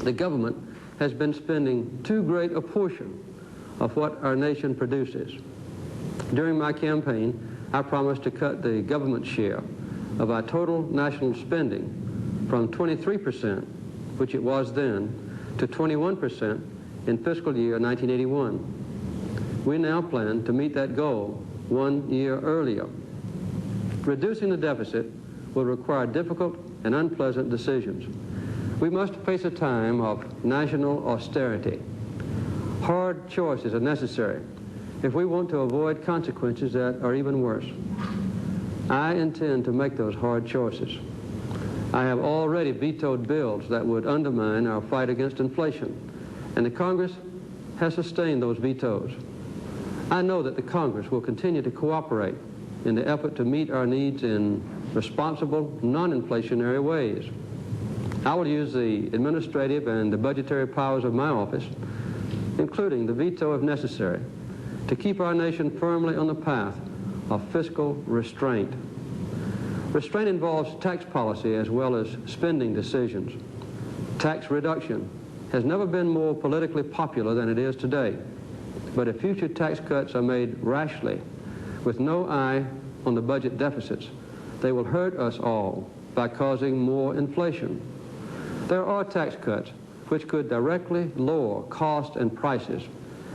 the government has been spending too great a portion of what our nation produces. During my campaign, I promised to cut the government share of our total national spending from 23%, which it was then, to 21% in fiscal year 1981. We now plan to meet that goal 1 year earlier. Reducing the deficit will require difficult and unpleasant decisions. We must face a time of national austerity. Hard choices are necessary if we want to avoid consequences that are even worse. I intend to make those hard choices. I have already vetoed bills that would undermine our fight against inflation, and the Congress has sustained those vetoes. I know that the Congress will continue to cooperate in the effort to meet our needs in responsible, non-inflationary ways. I will use the administrative and the budgetary powers of my office, including the veto if necessary, to keep our nation firmly on the path of fiscal restraint. Restraint involves tax policy as well as spending decisions. Tax reduction has never been more politically popular than it is today. But if future tax cuts are made rashly, with no eye on the budget deficits, they will hurt us all by causing more inflation. There are tax cuts which could directly lower costs and prices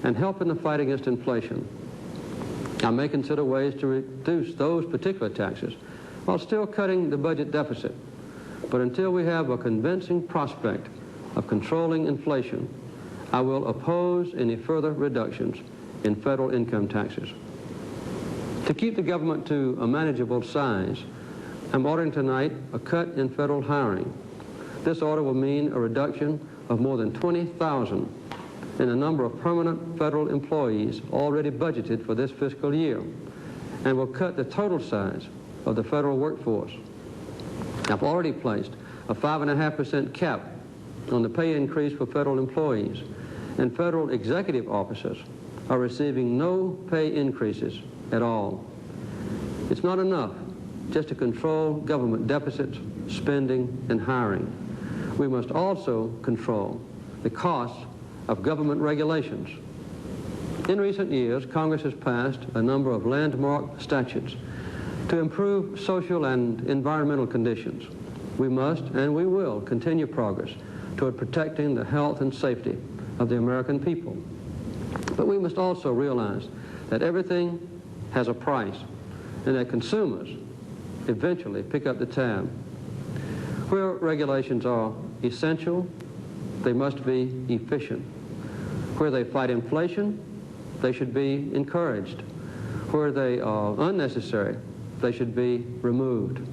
and help in the fight against inflation. I may consider ways to reduce those particular taxes while still cutting the budget deficit. But until we have a convincing prospect of controlling inflation, I will oppose any further reductions in federal income taxes. To keep the government to a manageable size, I'm ordering tonight a cut in federal hiring. This order will mean a reduction of more than 20,000 in the number of permanent federal employees already budgeted for this fiscal year, and will cut the total size of the federal workforce. I've already placed a 5.5% cap on the pay increase for federal employees, and federal executive officers are receiving no pay increases at all. It's not enough just to control government deficits, spending, and hiring. We must also control the costs of government regulations. In recent years, Congress has passed a number of landmark statutes to improve social and environmental conditions. We must and we will continue progress toward protecting the health and safety of the American people. But we must also realize that everything has a price and that consumers eventually pick up the tab. Where regulations are essential, they must be efficient. Where they fight inflation, they should be encouraged. Where they are unnecessary, they should be removed.